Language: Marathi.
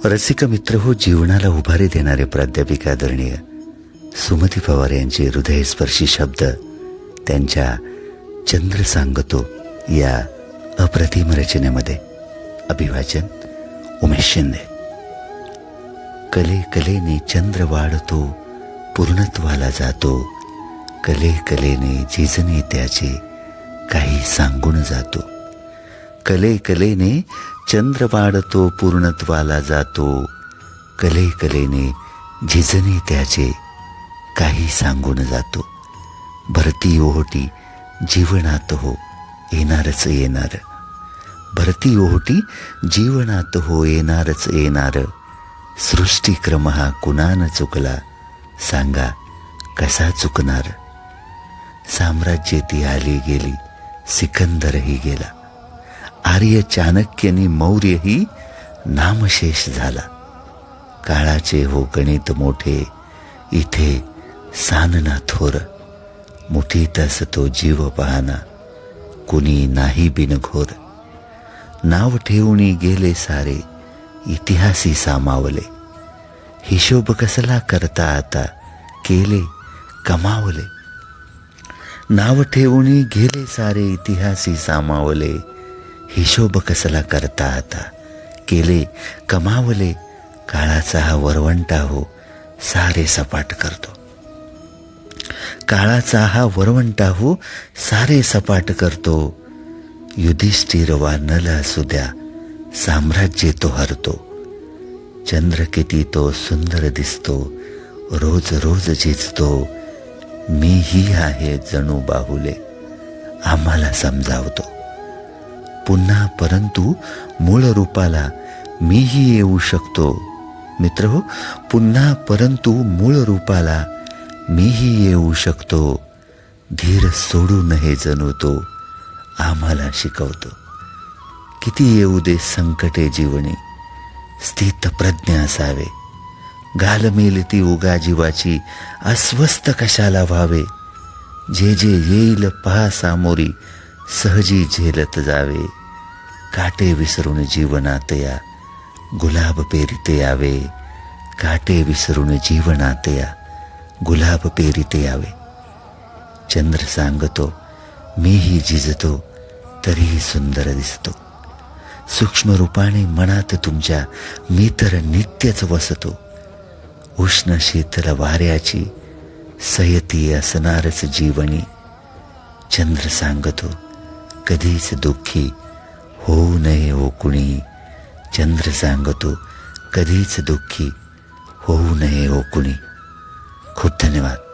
रसिक मित्र हो, जीवनाला उभारी देणारे प्राध्यापिका आदरणीय सुमती पवार यांचे हृदयस्पर्शी शब्द त्यांच्या चंद्र सांगतो या अप्रतिम रचनेमध्ये. अभिवाचन उमेश शिंदे. कले कलेने चंद्र वाढतो, पूर्णत्वाला जातो, कले कलेने झिजणे त्याचे काही सांगून जातो. कले कलेने चंद्र वाढतो, पूर्णत्वाला जातो, कले कलेने झिजणे त्याचे काही सांगून जातो. भरती ओहोटी जीवनात हो येणारच येणार, भरती ओहोटी जीवनात हो येणारच येणार. सृष्टीक्रम हा कुणान चुकला, सांगा कसा चुकणार. साम्राज्ये ती आली गेली, सिकंदरही गेला, आर्य चाणक्यनी मौर्यही नामशेष झाला. काळाचे हो गणित मोठे, इथे सानना थोर, मुठीत असतो जीव पाहना, कुणी नाही बिनघोर. नाव ठेवणी गेले सारे, इतिहासी सामावले, हिशोब कसला करता आता, केले कमावले. नाव ठेवणी गेले सारे, इतिहासी सामावले, हिशोब कसला करता आता, केले कमावले. काळाचा हा वरवंटा हो सारे सपाट करतो, काळाचा हा वरवंटा हो सारे सपाट करतो. युधिष्ठिर वा नल असू द्या, साम्राज्य तो हरतो. चंद्र किती तो सुंदर दिसतो, रोज रोज झिजतो. मीही आहे जणू बाहुले, आम्हाला समजावतो. पुन्हा परंतु मूळ रूपाला मीही येऊ शकतो. मित्र हो, पुन्हा परंतु मूळ रूपाला मीही येऊ शकतो. धीर सोडू नये जणू तो आम्हाला शिकवतो. किती येऊ दे संकटे जीवनी, स्थित प्रज्ञा असावे. घालमेल ती उगा जीवाची, अस्वस्थ कशाला व्हावे. जे जे येईल पहा सामोरी, सहजी झेलत जावे. काटे विसरून जीवनात या, गुलाब पेरिते यावे. काटे विसरून जीवनात या, गुलाब पेरिते यावे. चंद्र सांगतो मीही झिजतो, तरीही सुंदर दिसतो. सूक्ष्म रूपाने मनात तुमच्या मी तर नित्यच वसतो. उष्ण शीतल वाऱ्याची सयती असणारच जीवनी. चंद्र सांगतो कधीच दुःखी होऊ नये हो कुणी. चंद्र सांगतो कधीच दुःखी होऊ नये हो कुणी. खूप धन्यवाद.